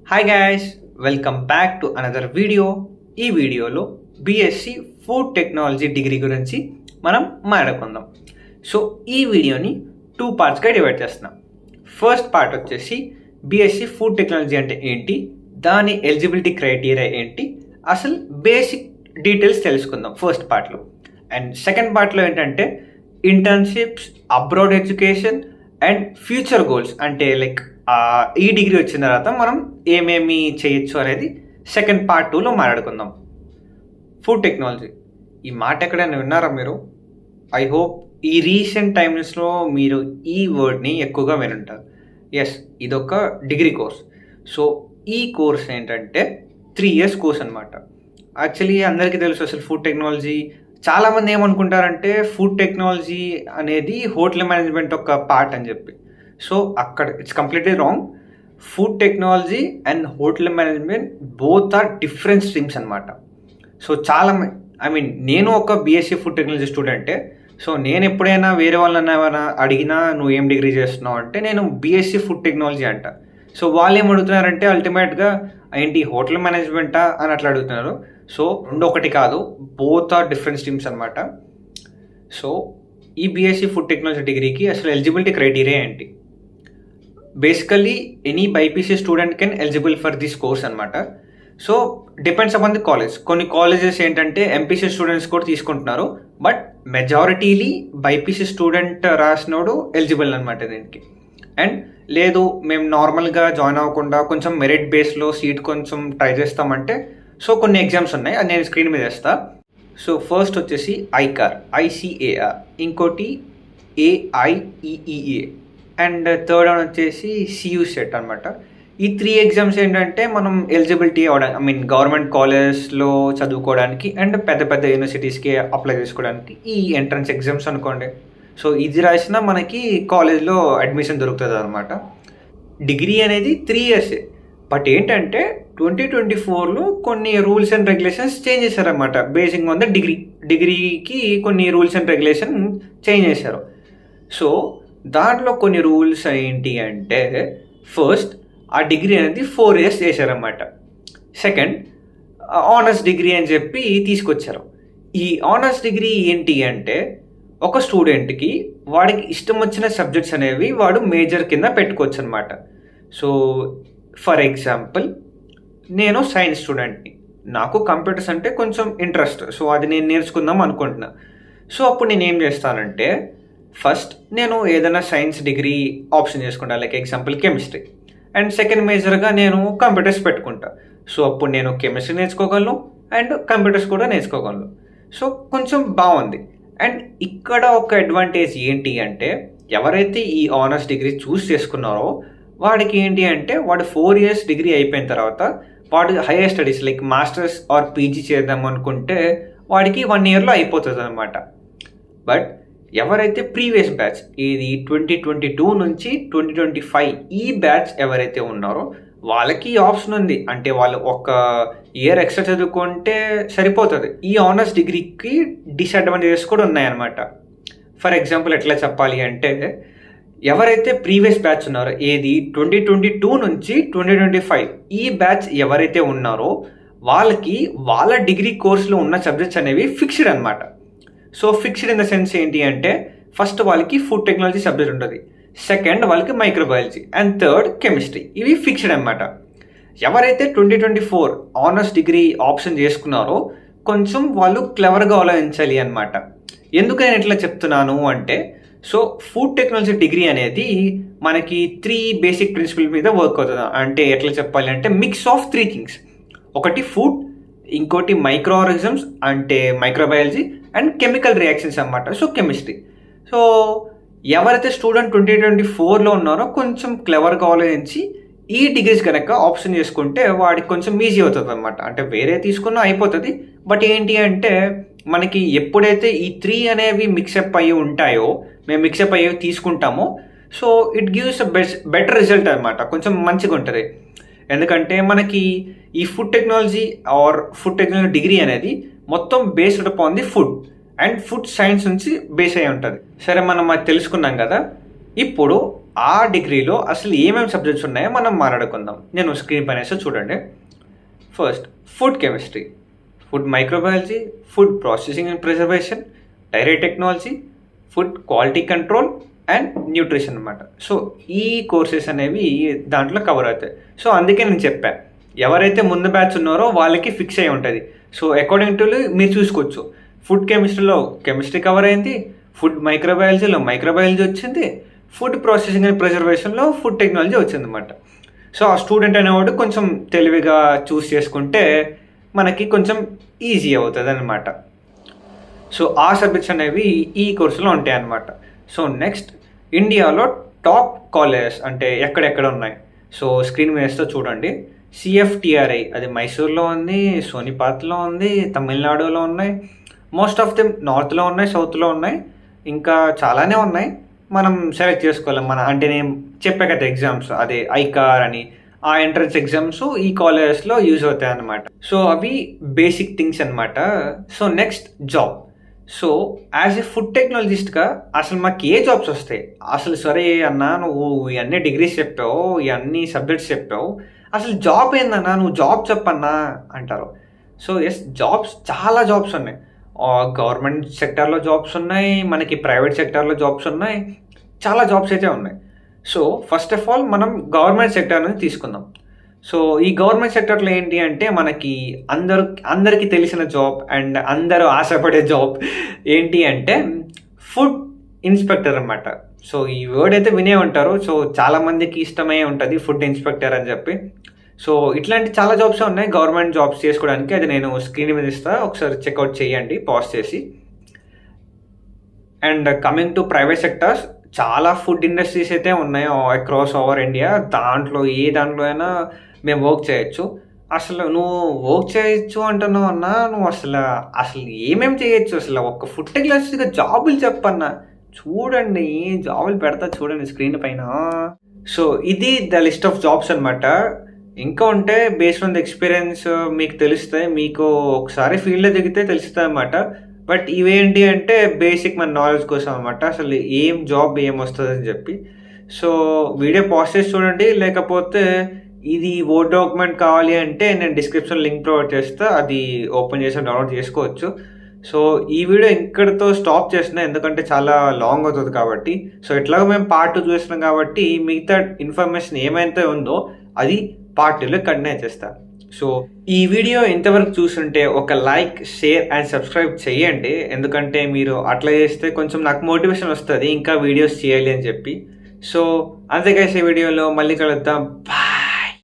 Hi guys, welcome back to another video. ఈ వీడియోలో BSc food technology degree గురించి మనం మాట్లాడుకుందాం. సో ఈ వీడియోని 2 పార్ట్స్గా డివైడ్ చేస్తున్నాం. ఫస్ట్ పార్ట్ వచ్చేసి బీఎస్సీ ఫుడ్ టెక్నాలజీ అంటే ఏంటి, దాని ఎలిజిబిలిటీ క్రైటీరియా ఏంటి, అసలు బేసిక్ డీటెయిల్స్ తెలుసుకుందాం ఫస్ట్ పార్ట్లో. అండ్ సెకండ్ పార్ట్లో ఏంటంటే internships, abroad education and future goals, అంటే లైక్ ఈ డిగ్రీ వచ్చిన తర్వాత మనం ఏమేమి చేయొచ్చు అనేది సెకండ్ పార్ట్ 2లో మాట్లాడుకుందాం. ఫుడ్ టెక్నాలజీ ఈ మాట ఎక్కడైనా విన్నారా మీరు? ఐ హోప్ ఈ రీసెంట్ టైమ్స్లో మీరు ఈ వర్డ్ని ఎక్కువగా వినుంటారు. ఎస్, ఇదొక డిగ్రీ కోర్స్. సో ఈ కోర్స్ ఏంటంటే 3 years కోర్స్ అనమాట. యాక్చువల్లీ అందరికీ తెలుసు అసలు ఫుడ్ టెక్నాలజీ. చాలామంది ఏమనుకుంటారంటే ఫుడ్ టెక్నాలజీ అనేది హోటల్ మేనేజ్మెంట్ ఒక పార్ట్ అని చెప్పి. సో అక్కడ it's completely wrong. Food technology and hotel management both are different streams అనమాట. సో నేను ఒక బీఎస్సీ ఫుడ్ టెక్నాలజీ స్టూడెంటే. సో నేను ఎప్పుడైనా వేరే వాళ్ళని ఏమైనా అడిగినా నువ్వు ఏం డిగ్రీ చేస్తున్నావు అంటే నేను బీఎస్సీ ఫుడ్ టెక్నాలజీ అంట. సో వాళ్ళు ఏం అడుగుతున్నారంటే అల్టిమేట్గా ఏంటి హోటల్ మేనేజ్మెంటా అని అట్లా అడుగుతున్నారు. సో రెండు ఒకటి కాదు, బోత్ ఆర్ డిఫరెంట్ స్ట్రీమ్స్ అనమాట. సో ఈ బీఎస్సీ ఫుడ్ టెక్నాలజీ డిగ్రీకి అసలు ఎలిజిబిలిటీ క్రైటీరియా ఏంటి? Basically any BiPC student can eligible for this course అనమాట. So depends upon the college. కొన్ని కాలేజెస్ ఏంటంటే ఎంపీసీ స్టూడెంట్స్ కూడా తీసుకుంటున్నారు, బట్ మెజారిటీలీ బైపీసీ స్టూడెంట్ రాసినోడు ఎలిజిబుల్ అనమాట దీనికి. అండ్ లేదు మేము నార్మల్గా జాయిన్ అవ్వకుండా కొంచెం మెరిట్ బేస్లో సీట్ కొంచెం ట్రై చేస్తామంటే సో కొన్ని ఎగ్జామ్స్ ఉన్నాయి, అది నేను స్క్రీన్ మీద వేస్తా. సో ఫస్ట్ వచ్చేసి ICAR, ఇంకోటి AIEEA అండ్ థర్డ్ వన్ వచ్చేసి CUSET అనమాట. ఈ 3 ఎగ్జామ్స్ ఏంటంటే మనం ఎలిజిబిలిటీ అవ్వడానికి, గవర్నమెంట్ కాలేజ్లో చదువుకోవడానికి అండ్ పెద్ద పెద్ద యూనివర్సిటీస్కి అప్లై చేసుకోవడానికి ఈ ఎంట్రన్స్ ఎగ్జామ్స్ అనుకోండి. సో ఇది రాసినా మనకి కాలేజ్లో అడ్మిషన్ దొరుకుతుంది అనమాట. డిగ్రీ అనేది 3 years, బట్ ఏంటంటే 2024లో కొన్ని రూల్స్ అండ్ రెగ్యులేషన్స్ చేంజ్ చేశారనమాట. బేసింగ్ ఆన్ ద డిగ్రీకి కొన్ని రూల్స్ అండ్ రెగ్యులేషన్ చేంజ్ చేశారు. సో దాంట్లో కొన్ని రూల్స్ ఏంటి అంటే, ఫస్ట్ ఆ డిగ్రీ అనేది 4 years చేశారన్నమాట. సెకండ్ ఆనర్స్ డిగ్రీ అని చెప్పి తీసుకొచ్చారు. ఈ ఆనర్స్ డిగ్రీ ఏంటి అంటే ఒక స్టూడెంట్కి వాడికి ఇష్టం వచ్చిన సబ్జెక్ట్స్ అనేవి వాడు మేజర్ కింద పెట్టుకోవచ్చు అనమాట. సో ఫర్ ఎగ్జాంపుల్ నేను సైన్స్ స్టూడెంట్ని, నాకు కంప్యూటర్స్ అంటే కొంచెం ఇంట్రెస్ట్, సో అది నేను నేర్చుకుందాం అనుకుంటున్నా. సో అప్పుడు నేను ఏం చేస్తానంటే ఫస్ట్ నేను ఏదైనా సైన్స్ డిగ్రీ ఆప్షన్ చేసుకుంటా, like example chemistry. And second మేజర్గా నేను కంప్యూటర్స్ పెట్టుకుంటా. సో అప్పుడు నేను కెమిస్ట్రీ నేర్చుకోగలను అండ్ కంప్యూటర్స్ కూడా నేర్చుకోగలను. సో కొంచెం బాగుంది. అండ్ ఇక్కడ ఒక అడ్వాంటేజ్ ఏంటి అంటే ఎవరైతే ఈ ఆనర్స్ డిగ్రీ చూస్ చేసుకున్నారో వాడికి ఏంటి అంటే వాడు 4 years డిగ్రీ అయిపోయిన తర్వాత వాడు higher studies like masters or PG చేద్దాం అనుకుంటే వాడికి 1 yearలో అయిపోతుంది అనమాట. బట్ ఎవరైతే ప్రీవియస్ బ్యాచ్ ఇది 2022 నుంచి 2025 ఈ బ్యాచ్ ఎవరైతే ఉన్నారో వాళ్ళకి ఆప్షన్ ఉంది. అంటే వాళ్ళు ఒక ఇయర్ ఎక్స్ట్రా చదువుకుంటే సరిపోతుంది. ఈ ఆనర్స్ డిగ్రీకి డిసడ్వాంటేజెస్ కూడా ఉన్నాయన్నమాట. ఫర్ ఎగ్జాంపుల్ ఎట్లా చెప్పాలి అంటే ఎవరైతే ప్రీవియస్ బ్యాచ్ ఉన్నారో ఏది 2022 నుంచి 2025 ఈ బ్యాచ్ ఎవరైతే ఉన్నారో వాళ్ళకి వాళ్ళ డిగ్రీ కోర్సులో ఉన్న సబ్జెక్ట్స్ అనేవి ఫిక్స్డ్ అనమాట. So fixed in the sense ఏంటి అంటే ఫస్ట్ వాళ్ళకి ఫుడ్ టెక్నాలజీ సబ్జెక్ట్ ఉంటుంది, సెకండ్ వాళ్ళకి మైక్రోబయాలజీ అండ్ థర్డ్ కెమిస్ట్రీ. ఇవి ఫిక్స్డ్ అనమాట. ఎవరైతే 2024 ఆనర్స్ డిగ్రీ ఆప్షన్ చేసుకున్నారో కొంచెం వాళ్ళు క్లెవర్గా ఆలోచించాలి అనమాట. ఎందుకు నేను ఇట్లా చెప్తున్నాను అంటే సో ఫుడ్ టెక్నాలజీ డిగ్రీ అనేది మనకి 3 basic ప్రిన్సిపల్ మీద వర్క్ అవుతుంది. అంటే ఎట్లా చెప్పాలి అంటే మిక్స్ ఆఫ్ 3 things. ఒకటి ఫుడ్, ఇంకోటి మైక్రో ఆర్గానిజమ్స్ అంటే మైక్రోబయాలజీ అండ్ కెమికల్ రియాక్షన్స్ అన్నమాట, సో కెమిస్ట్రీ. సో ఎవరైతే స్టూడెంట్ 2024లో ఉన్నారో కొంచెం క్లెవర్గా ఆలోచించి ఈ డిగ్రీస్ కనుక ఆప్షన్ చేసుకుంటే వాడికి కొంచెం ఈజీ అవుతుంది అనమాట. అంటే వేరే తీసుకున్నా అయిపోతుంది, బట్ ఏంటి అంటే మనకి ఎప్పుడైతే ఈ 3 అనేవి మిక్సప్ అయ్యి ఉంటాయో, మేము మిక్సప్ అయ్యి తీసుకుంటామో, so it gives better result అనమాట. కొంచెం మంచిగా ఉంటుంది. ఎందుకంటే మనకి ఈ ఫుడ్ టెక్నాలజీ డిగ్రీ అనేది మొత్తం based upon the food and food science నుంచి బేస్ అయి ఉంటుంది. సరే, మనం అది తెలుసుకున్నాం కదా. ఇప్పుడు ఆ డిగ్రీలో అసలు ఏమేమి సబ్జెక్ట్స్ ఉన్నాయో మనం మాట్లాడుకుందాం. నేను స్క్రీన్ పైన వేస్తే చూడండి. First food chemistry, food microbiology, food processing and preservation, dairy technology, food quality control and nutrition అనమాట. సో ఈ కోర్సెస్ అనేవి దాంట్లో కవర్ అవుతాయి. సో అందుకే నేను చెప్పాను, ఎవరైతే ముందు బ్యాచ్ ఉన్నారో వాళ్ళకి ఫిక్స్ అయి ఉంటుంది. సో అకార్డింగ్ టు మీరు చూసుకోవచ్చు, ఫుడ్ కెమిస్ట్రీలో కెమిస్ట్రీ కవర్ అయింది, ఫుడ్ మైక్రోబయాలజీలో మైక్రోబయాలజీ వచ్చింది, ఫుడ్ ప్రాసెసింగ్ అండ్ ప్రిజర్వేషన్లో ఫుడ్ టెక్నాలజీ వచ్చింది అనమాట. సో ఆ స్టూడెంట్ అనేవాడు కొంచెం తెలివిగా చూస్ చేసుకుంటే మనకి కొంచెం ఈజీ అవుతుంది అనమాట. సో ఆ సబ్జెక్ట్స్ అనేవి ఈ కోర్సులో ఉంటాయి అన్నమాట. సో నెక్స్ట్, ఇండియాలో టాప్ కాలేజెస్ అంటే ఎక్కడెక్కడ ఉన్నాయి. సో స్క్రీన్ మీద వేస్తే చూడండి. సిఎఫ్టిఆర్ఐ అది మైసూర్లో ఉంది, సోనిపాత్లో ఉంది, తమిళనాడులో ఉన్నాయి, మోస్ట్ ఆఫ్ దెమ్ నార్త్లో ఉన్నాయి, సౌత్లో ఉన్నాయి, ఇంకా చాలానే ఉన్నాయి. మనం సెలెక్ట్ చేసుకోవాలి అంటే నేను చెప్పా కదా ఎగ్జామ్స్, అదే ఐకార్ అని, ఆ ఎంట్రన్స్ ఎగ్జామ్స్ ఈ కాలేజెస్లో యూజ్ అవుతాయి అన్నమాట. సో అవి బేసిక్ థింగ్స్ అనమాట. So next job. So as a food టెక్నాలజిస్ట్గా అసలు మాకు ఏ జాబ్స్ వస్తాయి అసలు? సరే అన్న, నువ్వు ఇవన్నీ డిగ్రీస్ చెప్పావు, ఇవన్నీ సబ్జెక్ట్స్ చెప్పావు, అసలు జాబ్ ఏందన్నా, నువ్వు జాబ్ చెప్పన్నా అంటారు. సో ఎస్, జాబ్స్ చాలా జాబ్స్ ఉన్నాయి. గవర్నమెంట్ సెక్టార్లో జాబ్స్ ఉన్నాయి, మనకి ప్రైవేట్ సెక్టార్లో జాబ్స్ ఉన్నాయి, చాలా జాబ్స్ అయితే ఉన్నాయి. సో ఫస్ట్ ఆఫ్ ఆల్ మనం గవర్నమెంట్ సెక్టార్ నుంచి తీసుకుందాం. సో ఈ గవర్నమెంట్ సెక్టర్లో ఏంటి అంటే మనకి అందరికీ తెలిసిన జాబ్ అండ్ అందరూ ఆశపడే జాబ్ ఏంటి అంటే ఫుడ్ ఇన్స్పెక్టర్ అనమాట. సో ఈ వర్డ్ అయితే వినే ఉంటారు. సో చాలామందికి ఇష్టమే ఉంటుంది ఫుడ్ ఇన్స్పెక్టర్ అని చెప్పి. సో ఇట్లాంటి చాలా జాబ్స్ ఉన్నాయి గవర్నమెంట్ జాబ్స్ చేసుకోవడానికి. అది నేను స్క్రీన్ మీద ఇస్తాను, ఒకసారి చెక్అవుట్ చేయండి పాజ్ చేసి. And coming to private sectors, చాలా ఫుడ్ ఇండస్ట్రీస్ అయితే ఉన్నాయి అక్రాస్ ఓవర్ ఇండియా. దాంట్లో అయినా మేము వర్క్ చేయొచ్చు. అసలు నువ్వు వర్క్ చేయొచ్చు అంటున్నావు అన్నా, నువ్వు అసలు ఏమేమి చేయొచ్చు అసలు? ఒక ఫుడ్ టెక్నాలజీగా జాబులు చెప్పన్నా. చూడండి, జాబులు పెడతా చూడండి స్క్రీన్ పైన. సో ఇది ద లిస్ట్ ఆఫ్ జాబ్స్ అనమాట. ఇంకా ఉంటే బేస్డ్ ఆన్ ద ఎక్స్పీరియన్స్ మీకు తెలుస్తాయి, మీకు ఒకసారి ఫీల్డ్లో దిగితే తెలుస్తుంది అనమాట. బట్ ఇవేంటి అంటే బేసిక్ మన నాలెడ్జ్ కోసం అనమాట, అసలు ఏం జాబ్ ఏం వస్తుంది అని చెప్పి. సో వీడియో పాజ్ చేసి చూడండి, లేకపోతే ఇది వర్డ్ డాక్యుమెంట్ కావాలి అంటే నేను డిస్క్రిప్షన్ లింక్ ప్రొవైడ్ చేస్తా, అది ఓపెన్ చేసి డౌన్లోడ్ చేసుకోవచ్చు. సో ఈ వీడియో ఇక్కడితో స్టాప్ చేసిన, ఎందుకంటే చాలా లాంగ్ అవుతుంది కాబట్టి. సో ఎట్లాగో మేము పార్ట్ 2 చూస్తున్నాం కాబట్టి మిగతా ఇన్ఫర్మేషన్ ఏమైతే ఉందో అది పార్ట్ 2లో కంటిన్యూ చేస్తా. సో ఈ వీడియో ఇంతవరకు చూస్తుంటే ఒక లైక్, షేర్ అండ్ సబ్స్క్రైబ్ చేయండి, ఎందుకంటే మీరు అట్లా చేస్తే కొంచెం నాకు మోటివేషన్ వస్తుంది ఇంకా వీడియోస్ చేయాలి అని చెప్పి. సో అంతే గైస్, ఈ వీడియోలో మళ్ళీ కలుద్దాం. బాయ్.